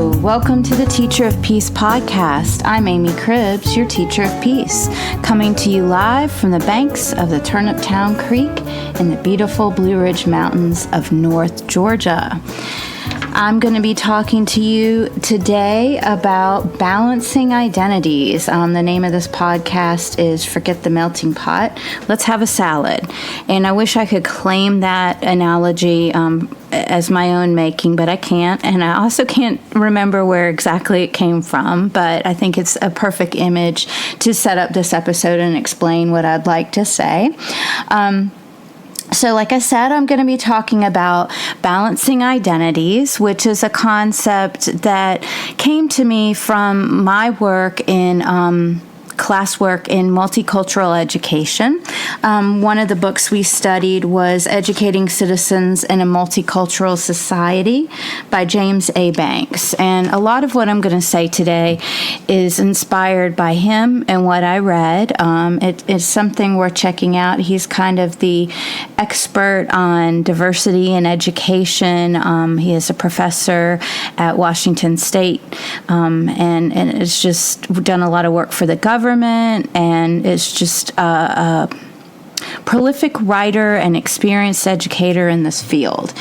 Welcome to the Teacher of Peace podcast. I'm Aimee Cribbs, your Teacher of Peace, coming to you live from the banks of the Turniptown Creek in the beautiful Blue Ridge Mountains of North Georgia. I'm going to be talking to you today about balancing identities. The name of this podcast is Forget the Melting Pot. Let's have a salad. And I wish I could claim that analogy as my own making, but I can't. And I also can't remember where exactly it came from, but I think it's a perfect image to set up this episode and explain what I'd like to say. So like I said, I'm going to be talking about balancing identities, which is a concept that came to me from my work in classwork in multicultural education. One of the books we studied was Educating Citizens in a Multicultural Society by James A. Banks. And a lot of what I'm going to say today is inspired by him and what I read. It is something worth checking out. He's kind of the expert on diversity in education. He is a professor at Washington State and it's just done a lot of work for the government. And is just a prolific writer and experienced educator in this field.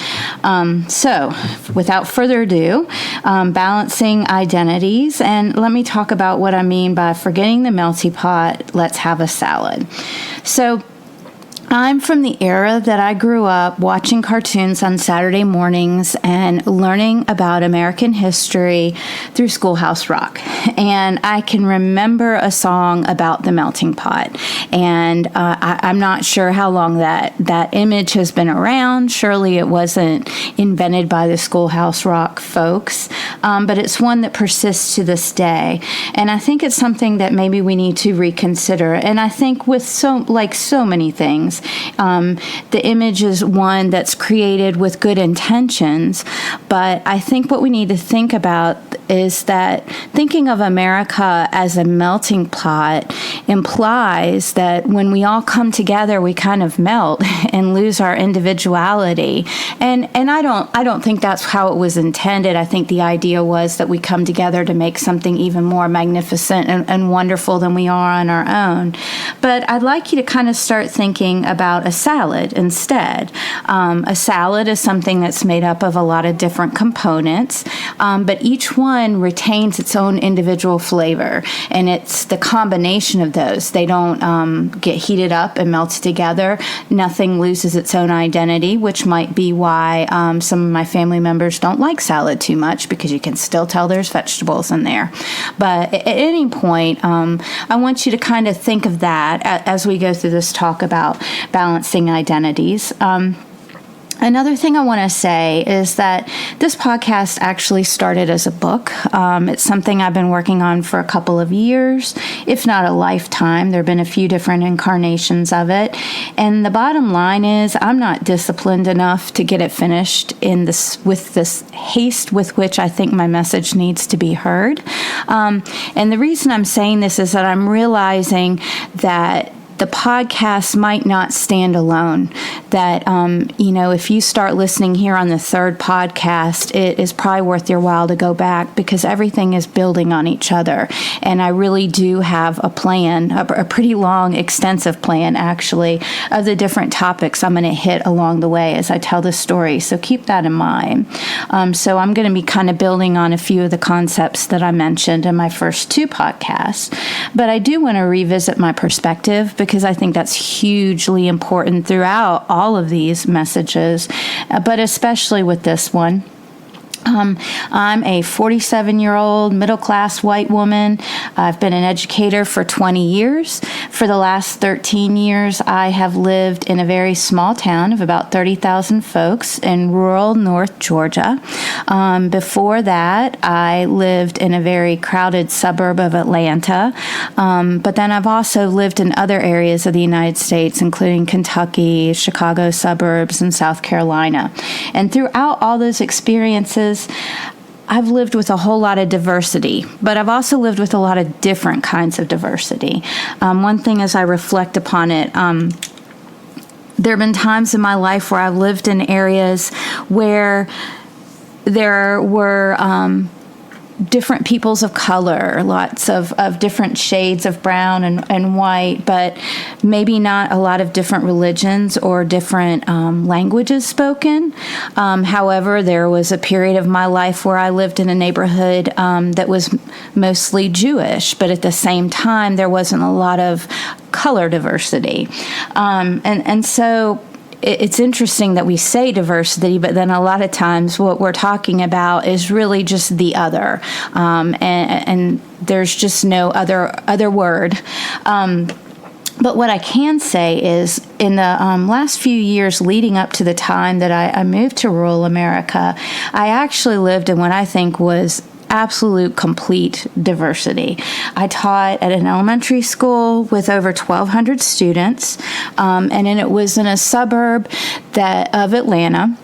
So, without further ado, balancing identities, and let me talk about what I mean by forgetting the melting pot, let's have a salad. So, I'm from the era that I grew up watching cartoons on Saturday mornings and learning about American history through Schoolhouse Rock. And I can remember a song about the melting pot. And I'm not sure how long that image has been around. Surely it wasn't invented by the Schoolhouse Rock folks. But it's one that persists to this day. And I think it's something that maybe we need to reconsider. And I think with so many things, the image is one that's created with good intentions, but I think what we need to think about is that thinking of America as a melting pot implies that when we all come together, we kind of melt and lose our individuality. And I don't think that's how it was intended. I think the idea was that we come together to make something even more magnificent and wonderful than we are on our own. But I'd like you to kind of start thinking about a salad instead. A salad is something that's made up of a lot of different components, but each one retains its own individual flavor, and it's the combination of those. They don't get heated up and melted together. Nothing loses its own identity, which might be why some of my family members don't like salad too much, because you can still tell there's vegetables in there. But at any point, I want you to kind of think of that as we go through this talk about balancing identities. Another thing I want to say is that this podcast actually started as a book. It's something I've been working on for a couple of years, if not a lifetime. There have been a few different incarnations of it. And the bottom line is I'm not disciplined enough to get it finished with this haste with which I think my message needs to be heard. And the reason I'm saying this is that I'm realizing that the podcast might not stand alone. That, if you start listening here on the third podcast, it is probably worth your while to go back, because everything is building on each other. And I really do have a plan, a pretty long, extensive plan, actually, of the different topics I'm going to hit along the way as I tell this story. So keep that in mind. So I'm going to be kind of building on a few of the concepts that I mentioned in my first two podcasts. But I do want to revisit my perspective, because I think that's hugely important throughout all of these messages, but especially with this one. I'm a 47-year-old middle-class white woman. I've been an educator for 20 years. For the last 13 years, I have lived in a very small town of about 30,000 folks in rural North Georgia. Before that, I lived in a very crowded suburb of Atlanta. But then I've also lived in other areas of the United States, including Kentucky, Chicago suburbs, and South Carolina. And throughout all those experiences, I've lived with a whole lot of diversity, but I've also lived with a lot of different kinds of diversity. One thing as I reflect upon it, there have been times in my life where I've lived in areas where there were different peoples of color, lots of different shades of brown and white, but maybe not a lot of different religions or different languages spoken. However, there was a period of my life where I lived in a neighborhood that was mostly Jewish, but at the same time, there wasn't a lot of color diversity. And so it's interesting that we say diversity, but then a lot of times what we're talking about is really just the other, and there's just no other word. But what I can say is in the last few years leading up to the time that I moved to rural America, I actually lived in what I think was absolute complete diversity. I taught at an elementary school with over 1,200 students, and it was in a suburb of Atlanta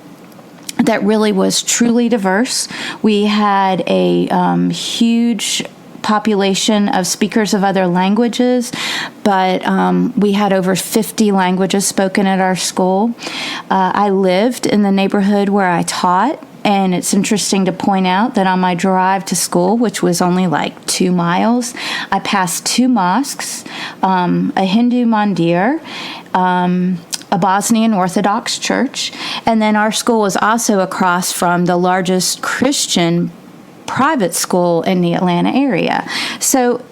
that really was truly diverse. We had a huge population of speakers of other languages, but we had over 50 languages spoken at our school. I lived in the neighborhood where I taught. And it's interesting to point out that on my drive to school, which was only like 2 miles, I passed 2 mosques, a Hindu mandir, a Bosnian Orthodox church, and then our school was also across from the largest Christian private school in the Atlanta area. So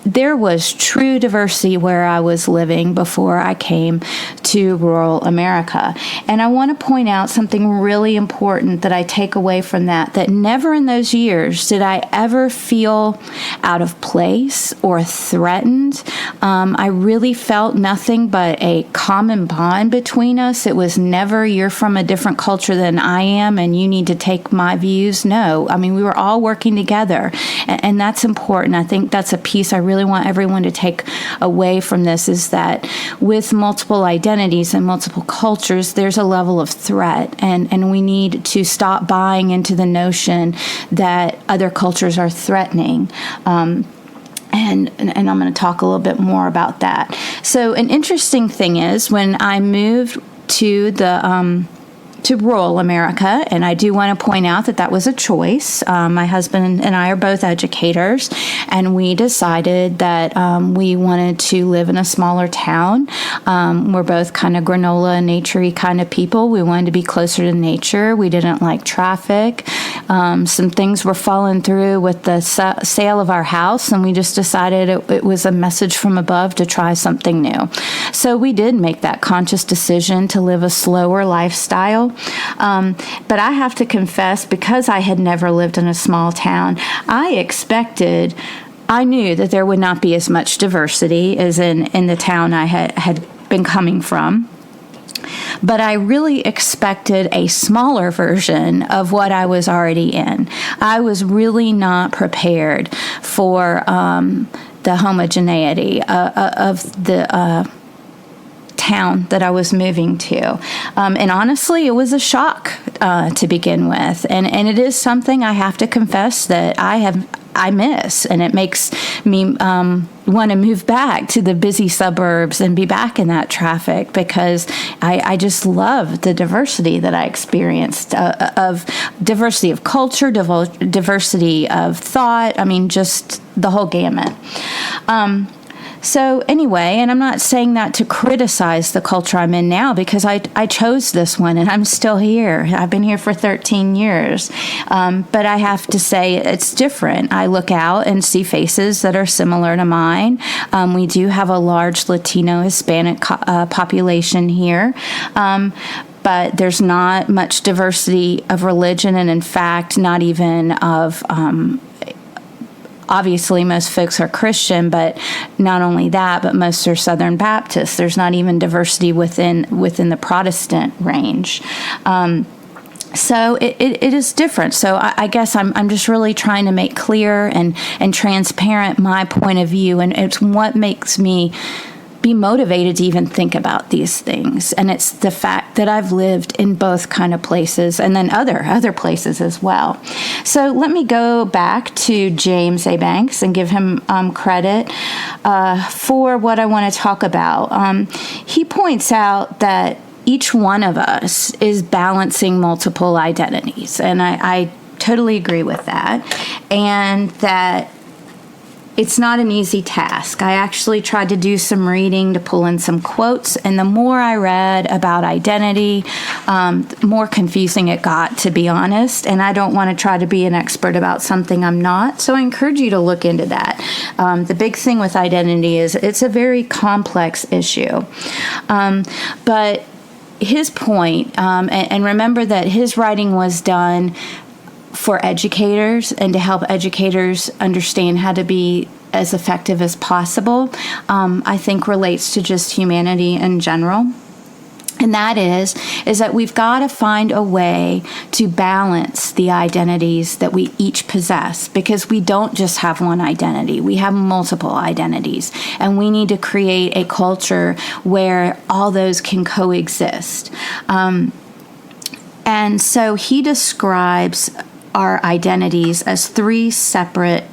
there was true diversity where I was living before I came to rural America. And I want to point out something really important that I take away from that never in those years did I ever feel out of place or threatened. I really felt nothing but a common bond between us. It was never, you're from a different culture than I am and you need to take my views. No, I mean, we were all working together, and that's important. I think that's a piece I really want everyone to take away from this, is that with multiple identities and multiple cultures, there's a level of threat, and we need to stop buying into the notion that other cultures are threatening. And I'm going to talk a little bit more about that. So an interesting thing is when I moved to rural America, and I do want to point out that was a choice. My husband and I are both educators, and we decided that we wanted to live in a smaller town. We're both kind of granola and nature-y kind of people. We wanted to be closer to nature. We didn't like traffic. Some things were falling through with the sale of our house, and we just decided it was a message from above to try something new. So we did make that conscious decision to live a slower lifestyle. But I have to confess, because I had never lived in a small town, I knew that there would not be as much diversity as in the town I had been coming from. But I really expected a smaller version of what I was already in. I was really not prepared for the homogeneity of the town that I was moving to. And honestly, it was a shock to begin with. And it is something I have to confess that I miss, and it makes me want to move back to the busy suburbs and be back in that traffic, because I just love the diversity that I experienced, of diversity of culture, diversity of thought. I mean, just the whole gamut. So anyway, and I'm not saying that to criticize the culture I'm in now, because I chose this one and I'm still here. I've been here for 13 years. But I have to say it's different. I look out and see faces that are similar to mine. We do have a large Latino Hispanic population here. But there's not much diversity of religion, and in fact, not even of obviously, most folks are Christian, but not only that, but most are Southern Baptists. There's not even diversity within the Protestant range. So it is different. So I guess I'm just really trying to make clear and transparent my point of view, and it's what makes me be motivated to even think about these things. And it's the fact that I've lived in both kind of places, and then other places as well. So let me go back to James A. Banks and give him credit for what I want to talk about. He points out that each one of us is balancing multiple identities. And I totally agree with that. And that it's not an easy task. I actually tried to do some reading to pull in some quotes, and the more I read about identity, the more confusing it got, to be honest. And I don't want to try to be an expert about something I'm not, so I encourage you to look into that. The big thing with identity is it's a very complex issue. But his point, and remember that his writing was done for educators and to help educators understand how to be as effective as possible, I think relates to just humanity in general. And that is that we've got to find a way to balance the identities that we each possess, because we don't just have one identity. We have multiple identities, and we need to create a culture where all those can coexist. And so he describes our identities as three separate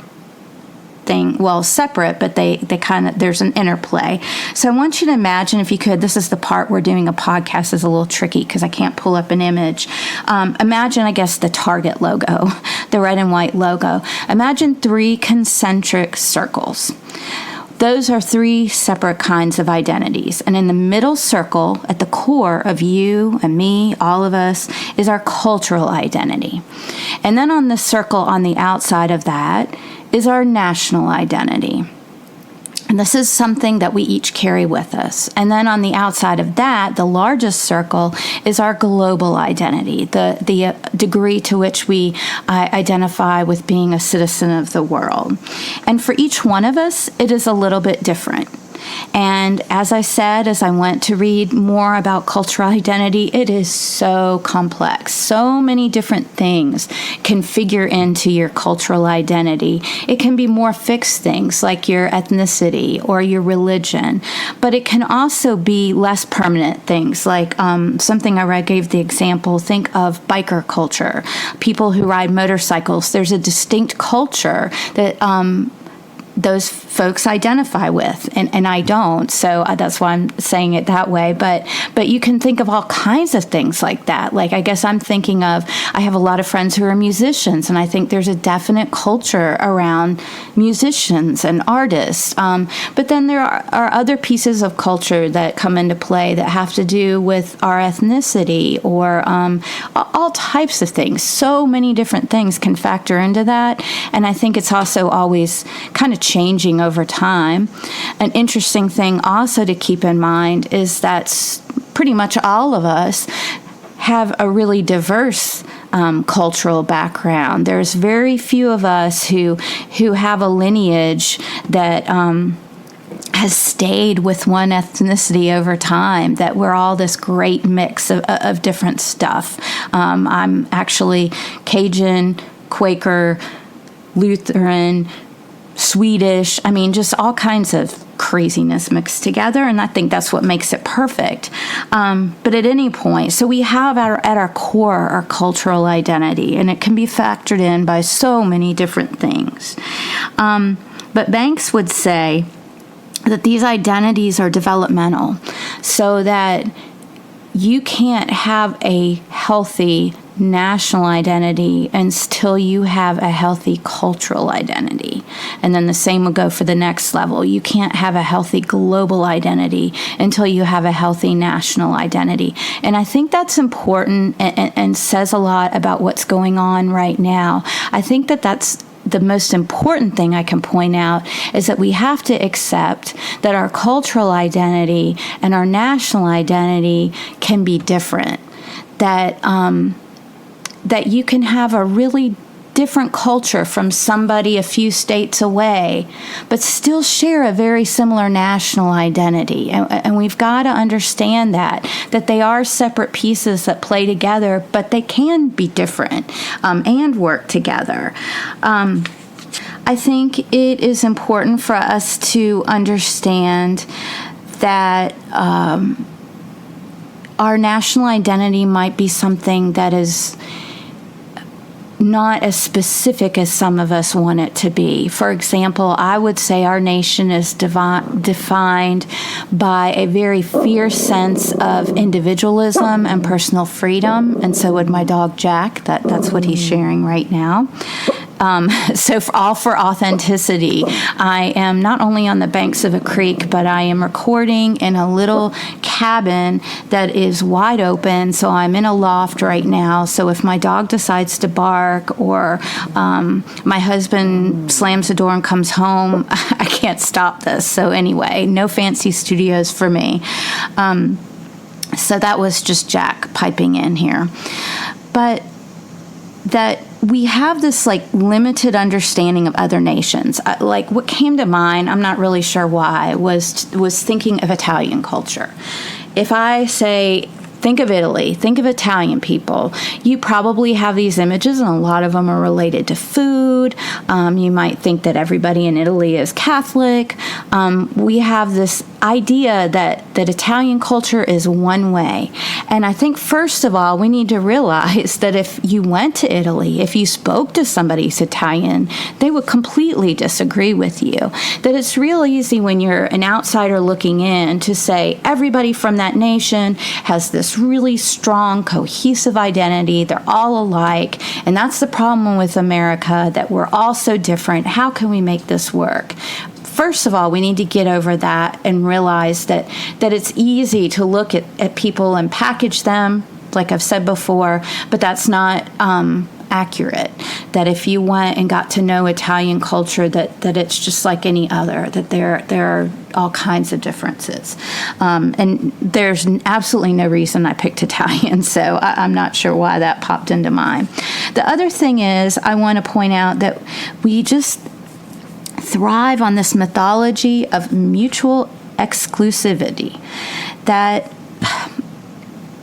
separate, but they kind of, there's an interplay. So I want you to imagine, if you could, this is the part where doing a podcast is a little tricky because I can't pull up an image. Imagine, I guess, the Target logo, the red and white logo. Imagine three concentric circles. Those are three separate kinds of identities. And in the middle circle, at the core of you and me, all of us, is our cultural identity. And then on the circle on the outside of that is our national identity. And this is something that we each carry with us. And then on the outside of that, the largest circle is our global identity, the degree to which we identify with being a citizen of the world. And for each one of us, it is a little bit different. And as I said, as I went to read more about cultural identity, it is so complex. So many different things can figure into your cultural identity. It can be more fixed things like your ethnicity or your religion, but it can also be less permanent things like something I read gave the example, think of biker culture, people who ride motorcycles. There's a distinct culture that those folks identify with, and I don't, so that's why I'm saying it that way, but you can think of all kinds of things like that. Like, I guess I'm thinking of, I have a lot of friends who are musicians, and I think there's a definite culture around musicians and artists, but then there are other pieces of culture that come into play that have to do with our ethnicity or all types of things. So many different things can factor into that, and I think it's also always kind of changing over time. An interesting thing also to keep in mind is that pretty much all of us have a really diverse cultural background. There's very few of us who have a lineage that has stayed with one ethnicity over time, that we're all this great mix of different stuff. I'm actually Cajun, Quaker, Lutheran, Swedish, I mean, just all kinds of craziness mixed together, and I think that's what makes it perfect. But at any point, so we have at our core our cultural identity, and it can be factored in by so many different things. But Banks would say that these identities are developmental, so that you can't have a healthy national identity until you have a healthy cultural identity. And then the same will go for the next level. You can't have a healthy global identity until you have a healthy national identity. And I think that's important and says a lot about what's going on right now. I think that's the most important thing I can point out is that we have to accept that our cultural identity and our national identity can be different. That you can have a really different culture from somebody a few states away, but still share a very similar national identity. And we've got to understand that they are separate pieces that play together, but they can be different and work together. I think it is important for us to understand that our national identity might be something that is not as specific as some of us want it to be. For example, I would say our nation is defined by a very fierce sense of individualism and personal freedom, and so would my dog Jack. That's what he's sharing right now. So for authenticity, I am not only on the banks of a creek, but I am recording in a little cabin that is wide open. So I'm in a loft right now. So if my dog decides to bark or my husband slams the door and comes home, I can't stop this. So anyway, no fancy studios for me. So that was just Jack piping in here. But that we have this like limited understanding of other nations. Like what came to mind, I'm not really sure why, was thinking of Italian culture. If I say, think of Italy, think of Italian people, you probably have these images, and a lot of them are related to food. You might think that everybody in Italy is Catholic. We have this idea that Italian culture is one way. And I think, first of all, we need to realize that if you went to Italy, if you spoke to somebody who's Italian, they would completely disagree with you. That it's real easy when you're an outsider looking in to say everybody from that nation has this really strong, cohesive identity. They're all alike. And that's the problem with America, that we're all so different. How can we make this work? First of all, we need to get over that and realize that it's easy to look at people and package them, like I've said before, but that's not accurate. That if you went and got to know Italian culture, that it's just like any other, that there are all kinds of differences. And there's absolutely no reason I picked Italian, so I'm not sure why that popped into mind. The other thing is, I want to point out that we just thrive on this mythology of mutual exclusivity, that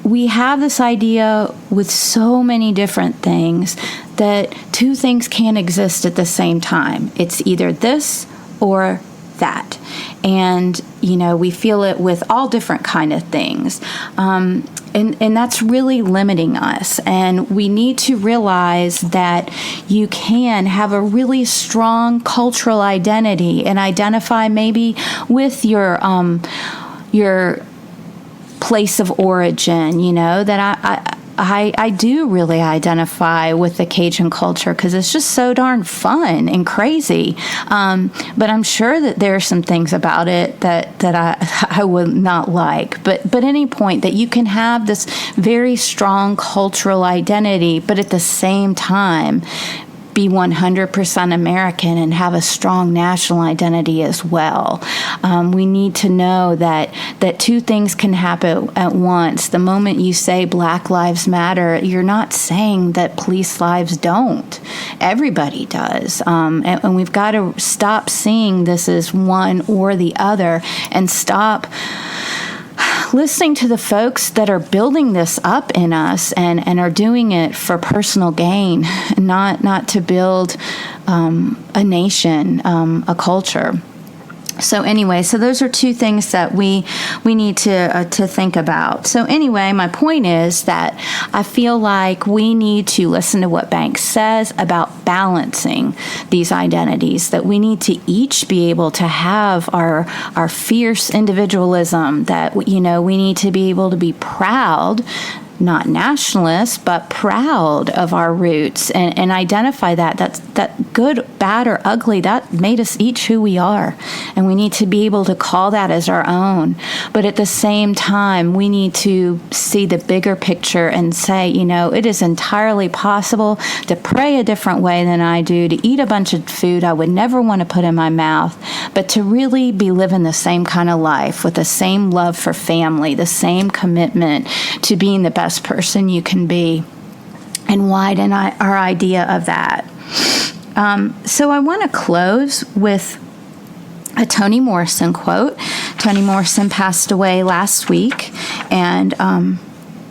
we have this idea with so many different things that two things can't exist at the same time. It's either this or that. And, we feel it with all different kind of things. And that's really limiting us. And we need to realize that you can have a really strong cultural identity and identify maybe with your place of origin, that I do really identify with the Cajun culture because it's just so darn fun and crazy. But I'm sure that there are some things about it that I would not like. But any point that you can have this very strong cultural identity, but at the same time be 100% American and have a strong national identity as well. We need to know that two things can happen at once. The moment you say Black Lives Matter, you're not saying that police lives don't. Everybody does. And we've got to stop seeing this as one or the other and stop listening to the folks that are building this up in us and are doing it for personal gain, not to build a nation, a culture. So anyway, so those are two things that we need to think about. So anyway, my point is that I feel like we need to listen to what Banks says about balancing these identities, that we need to each be able to have our fierce individualism, that, we need to be able to be proud, not nationalist, but proud of our roots and identify that good, bad, or ugly, that made us each who we are. And we need to be able to call that as our own. But at the same time, we need to see the bigger picture and say, it is entirely possible to pray a different way than I do, to eat a bunch of food I would never want to put in my mouth, but to really be living the same kind of life with the same love for family, the same commitment to being the best person you can be, and widen our idea of that. So I want to close with a Toni Morrison quote. Toni Morrison passed away last week, and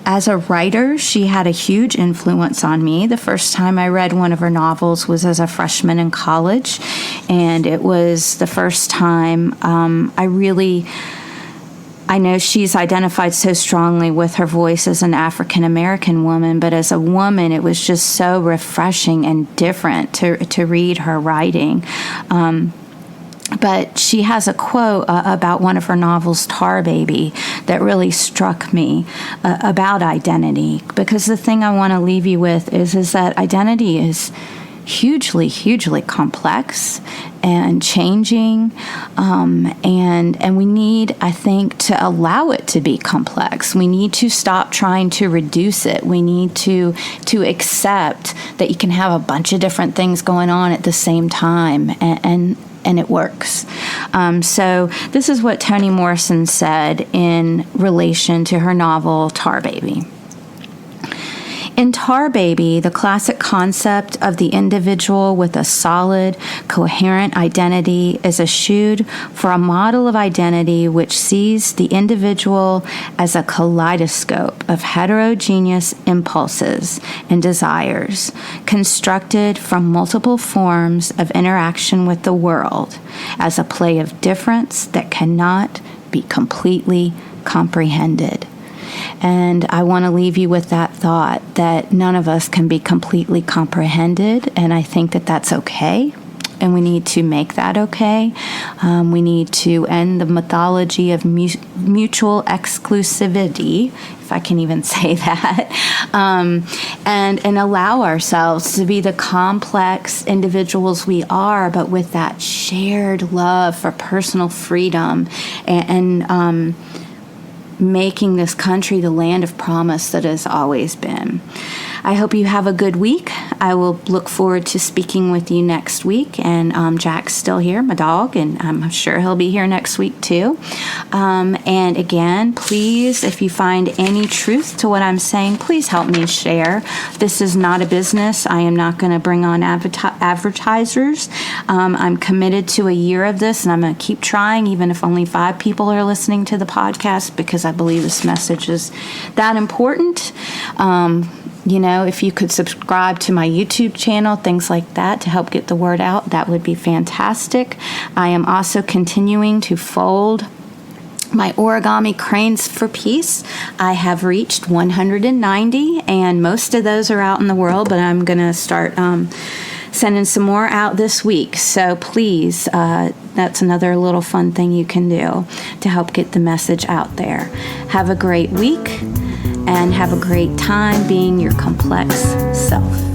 as a writer, she had a huge influence on me. The first time I read one of her novels was as a freshman in college, and it was the first time I I know she's identified so strongly with her voice as an African American woman, but as a woman, it was just so refreshing and different to read her writing. But she has a quote about one of her novels, Tar Baby, that really struck me about identity. Because the thing I want to leave you with is that identity is hugely, hugely complex and changing, and we need, I think, to allow it to be complex. We need to stop trying to reduce it. We need to accept that you can have a bunch of different things going on at the same time, and it works. So this is what Toni Morrison said in relation to her novel, Tar Baby. In Tar Baby, the classic concept of the individual with a solid, coherent identity is eschewed for a model of identity which sees the individual as a kaleidoscope of heterogeneous impulses and desires, constructed from multiple forms of interaction with the world, as a play of difference that cannot be completely comprehended. And I want to leave you with that thought that none of us can be completely comprehended, and I think that that's okay, and we need to make that okay. We need to end the mythology of mutual exclusivity, if I can even say that, and allow ourselves to be the complex individuals we are, but with that shared love for personal freedom and making this country the land of promise that has always been. I hope you have a good week. I will look forward to speaking with you next week. And Jack's still here, my dog, and I'm sure he'll be here next week too. And again, please, if you find any truth to what I'm saying, please help me share. This is not a business. I am not going to bring on advertisers. I'm committed to a year of this, and I'm going to keep trying, even if only 5 people are listening to the podcast, because I believe this message is that important. If you could subscribe to my YouTube channel, things like that, to help get the word out, that would be fantastic. I am also continuing to fold my origami cranes for peace. I have reached 190, and most of those are out in the world, but I'm going to start sending some more out this week. So please, that's another little fun thing you can do to help get the message out there. Have a great week. And have a great time being your complex self.